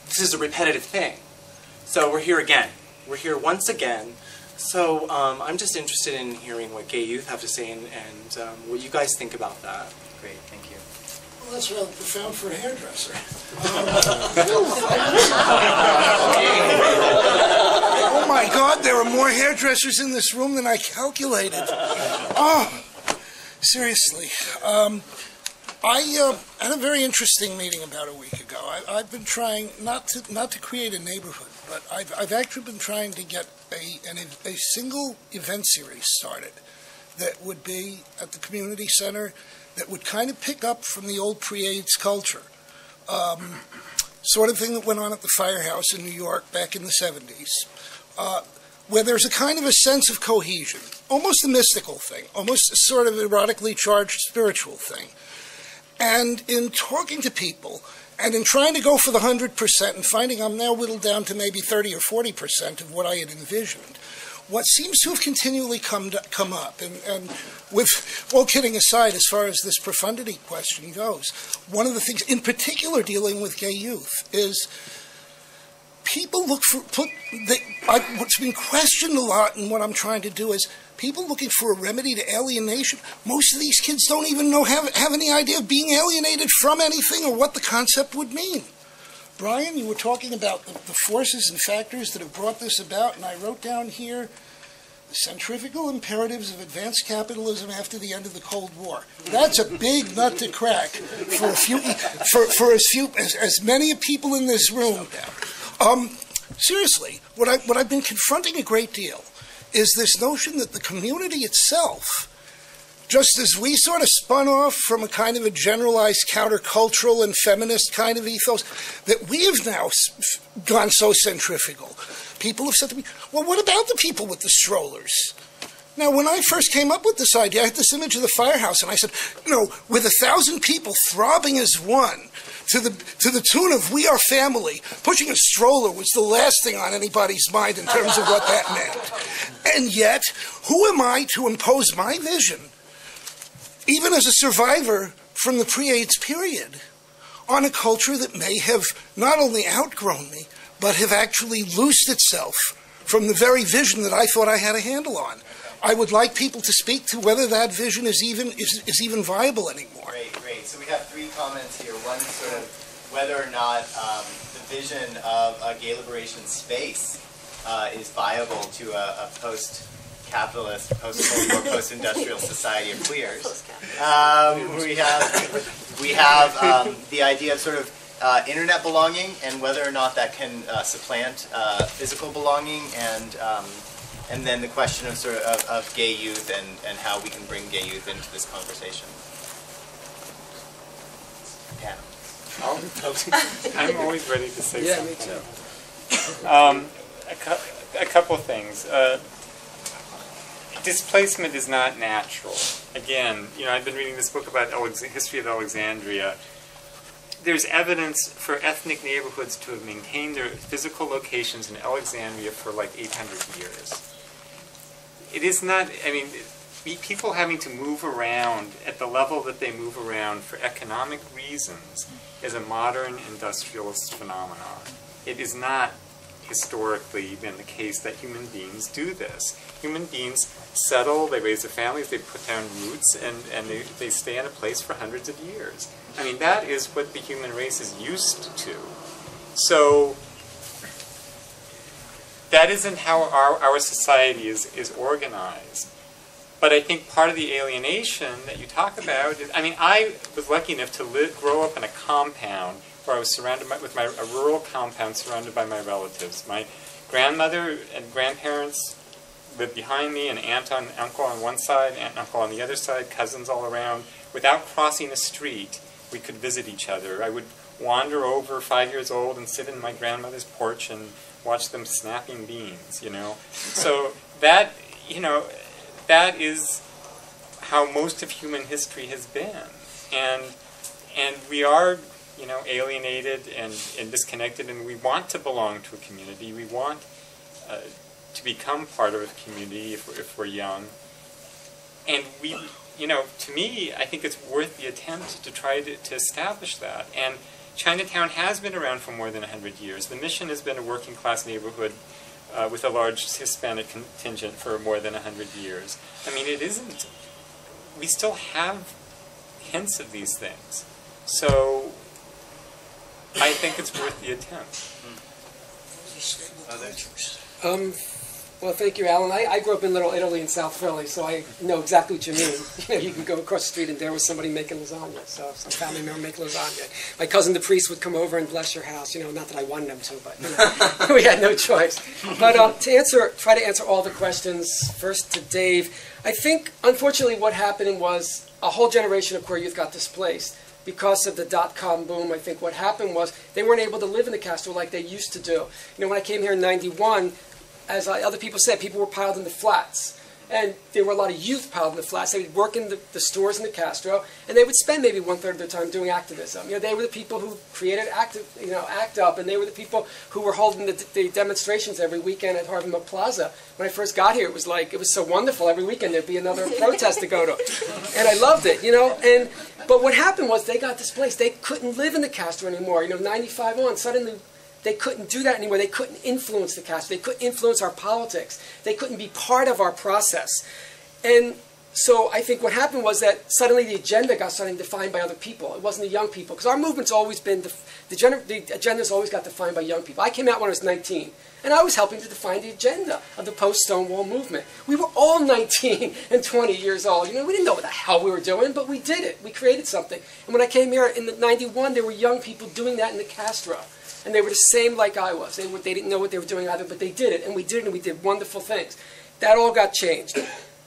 this is a repetitive thing. So we're here again. We're here once again. So I'm just interested in hearing what gay youth have to say and what you guys think about that. Great, thank you. Well, that's rather profound for a hairdresser. Oh my God, there are more hairdressers in this room than I calculated. Oh, seriously. I had a very interesting meeting about a week ago. I've been trying not to create a neighborhood, but I've actually been trying to get a single event series started that would be at the community center that would kind of pick up from the old pre-AIDS culture. Sort of thing that went on at the Firehouse in New York back in the 70s, where there's a kind of a sense of cohesion, almost a mystical thing, almost a sort of erotically charged spiritual thing. And in talking to people, and in trying to go for the 100% and finding I'm now whittled down to maybe 30 or 40% of what I had envisioned, what seems to have continually come up, and with all kidding aside, as far as this profundity question goes, one of the things in particular dealing with gay youth is people look for, what's been questioned a lot in what I'm trying to do is people looking for a remedy to alienation. Most of these kids don't even have any idea of being alienated from anything or what the concept would mean. Brian, you were talking about the forces and factors that have brought this about, and I wrote down here the centrifugal imperatives of advanced capitalism after the end of the Cold War. That's a big nut to crack for as many people in this room. Seriously, what I've been confronting a great deal is this notion that the community itself, just as we sort of spun off from a kind of a generalized countercultural and feminist kind of ethos, that we have now gone so centrifugal. People have said to me, well, what about the people with the strollers? Now, when I first came up with this idea, I had this image of the Firehouse, and I said, with 1,000 people throbbing as one, to the tune of "We Are Family," pushing a stroller was the last thing on anybody's mind in terms of what that meant. And yet, who am I to impose my vision, even as a survivor from the pre-AIDS period, on a culture that may have not only outgrown me, but have actually loosed itself from the very vision that I thought I had a handle on? I would like people to speak to whether that vision is even viable anymore. Great. So we have three comments here. One sort of whether or not the vision of a gay liberation space is viable to a post-capitalist, post-Cold War, post-industrial society of queers. We have the idea of sort of internet belonging and whether or not that can supplant physical belonging, and then the question of sort of gay youth and how we can bring gay youth into this conversation. Yeah. I'm always ready to say something. Me too. A couple of things. Displacement is not natural. Again, I've been reading this book about history of Alexandria. There's evidence for ethnic neighborhoods to have maintained their physical locations in Alexandria for like 800 years. It is not, people having to move around at the level that they move around for economic reasons is a modern industrialist phenomenon. It is not historically been the case that human beings do this. Human beings settle, they raise their families, they put down roots, and they stay in a place for hundreds of years. That is what the human race is used to. So that isn't how our society is organized. But I think part of the alienation that you talk about is, I was lucky enough to grow up in a compound where I was surrounded with a rural compound surrounded by my relatives. My grandmother and grandparents lived behind me, an aunt and uncle on one side, aunt and uncle on the other side, cousins all around. Without crossing a street, we could visit each other. I would wander over 5 years old and sit in my grandmother's porch and watch them snapping beans, So that, that is how most of human history has been. And we are, alienated and disconnected, and we want to belong to a community. We want to become part of a community if we're young. And to me, I think it's worth the attempt to try to establish that. And Chinatown has been around for more than 100 years. The Mission has been a working class neighborhood with a large Hispanic contingent for more than 100 years. I mean, it isn't, we still have hints of these things. So I think it's worth the attempt. Well, thank you, Alan. I grew up in Little Italy in South Philly, so I know exactly what you mean. You can go across the street and there was somebody making lasagna, so some family member making lasagna. My cousin the priest would come over and bless your house, not that I wanted him to, but we had no choice. But try to answer all the questions, first to Dave. I think, unfortunately, what happened was a whole generation of queer youth got displaced. Because of the dot-com boom, I think what happened was they weren't able to live in the Castro like they used to do. When I came here in '91, as other people said, people were piled in the flats. And there were a lot of youth piled in the flats. They would work in the stores in the Castro, and they would spend maybe 1/3 of their time doing activism. They were the people who created ACT UP, and they were the people who were holding the demonstrations every weekend at Harvey Milk Plaza. When I first got here, it was so wonderful. Every weekend there'd be another protest to go to. And I loved it, But what happened was they got displaced. They couldn't live in the Castro anymore. 95 on, suddenly they couldn't do that anymore. They couldn't influence the Castro. They couldn't influence our politics. They couldn't be part of our process. And so I think what happened was that suddenly the agenda got suddenly defined by other people. It wasn't the young people. Because our movement's always been, the agenda's always got defined by young people. I came out when I was 19. And I was helping to define the agenda of the post-Stonewall movement. We were all 19 and 20 years old. We didn't know what the hell we were doing, but we did it. We created something. And when I came here in '91, there were young people doing that in the Castro. And they were the same like I was. They didn't know what they were doing either, but they did it. And we did it, and we did wonderful things. That all got changed.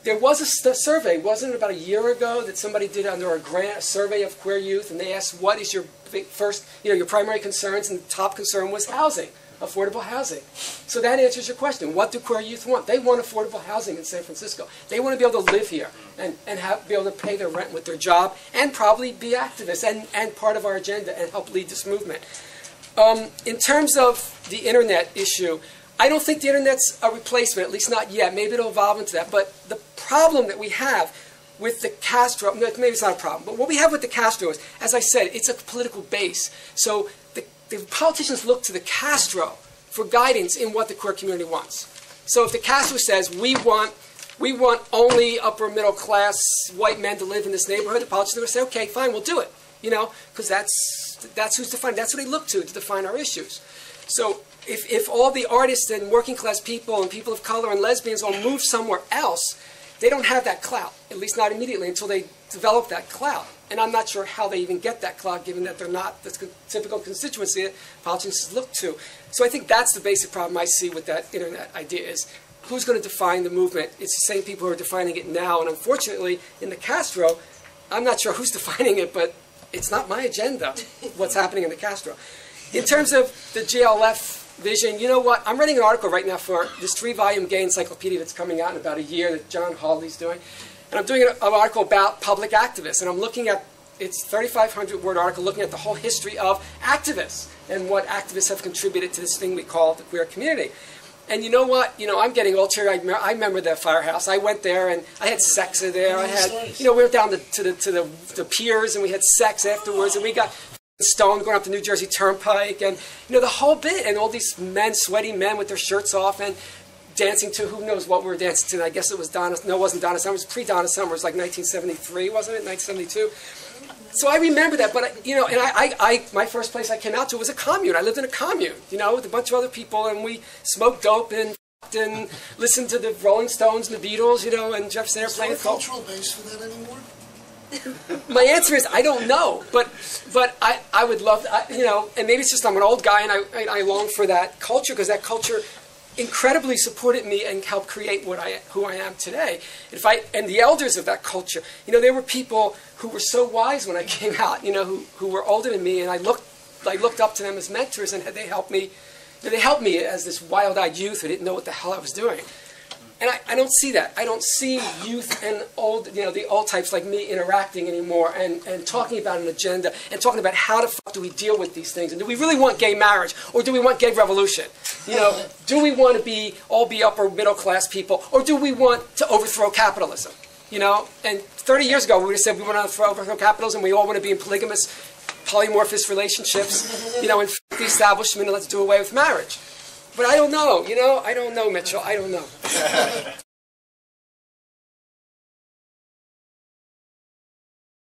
There was a survey, wasn't it about a year ago, that somebody did under a grant, a survey of queer youth, and they asked, what is your your primary concerns, and the top concern was housing. Affordable housing. So that answers your question. What do queer youth want? They want affordable housing in San Francisco. They want to be able to live here and be able to pay their rent with their job and probably be activists and part of our agenda and help lead this movement. In terms of the internet issue, I don't think the internet's a replacement, at least not yet. Maybe it'll evolve into that. But the problem that we have with the Castro, maybe it's not a problem, but what we have with the Castro is, as I said, it's a political base. So the politicians look to the Castro for guidance in what the queer community wants. So if the Castro says, we want only upper middle class white men to live in this neighborhood, the politicians will say, okay, fine, we'll do it. Because that's who's defined, that's what they look to define our issues. So if all the artists and working class people and people of color and lesbians all move somewhere else, they don't have that clout, at least not immediately, until they develop that clout. And I'm not sure how they even get that clout, given that they're not the typical constituency that politicians look to. So I think that's the basic problem I see with that internet idea is, who's going to define the movement? It's the same people who are defining it now. And unfortunately, in the Castro, I'm not sure who's defining it, but it's not my agenda, what's happening in the Castro. In terms of the GLF vision, you know what? I'm writing an article right now for this 3-volume gay encyclopedia that's coming out in about a year that John Hawley's doing. And I'm doing an article about public activists. And I'm looking at, it's a 3,500-word article looking at the whole history of activists and what activists have contributed to this thing we call the queer community. And you know what? I'm getting old here. I remember that firehouse. I went there and I had sex there. I had, we went down to the piers and we had sex afterwards. And we got stoned going up the New Jersey Turnpike. And, the whole bit. And all these men, sweaty men with their shirts off and dancing to who knows what we were dancing to. I guess it was Donna. No, it wasn't Donna Summer. It was pre-Donna Summer. It was like 1973, wasn't it? 1972. So I remember that, but and my first place I came out to was a commune. I lived in a commune, with a bunch of other people, and we smoked dope and listened to the Rolling Stones and the Beatles, and Jefferson Airplane. Is there a cultural base for that anymore? My answer is I don't know, but I would love, and maybe it's just I'm an old guy and I long for that culture because that culture incredibly supported me and helped create who I am today. And the elders of that culture, there were people who were so wise when I came out, who were older than me, and I looked up to them as mentors, and they helped me. They helped me as this wild-eyed youth who didn't know what the hell I was doing. And I don't see that. I don't see youth and the old types like me interacting anymore and talking about an agenda and talking about how the fuck do we deal with these things. And do we really want gay marriage or do we want gay revolution? Do we want to all be upper middle class people or do we want to overthrow capitalism? And 30 years ago we would have said we want to overthrow capitalism, we all want to be in polygamous polymorphous relationships, you know, and the establishment, and let's do away with marriage. But I don't know, you know, I don't know, Mitchell, I don't know.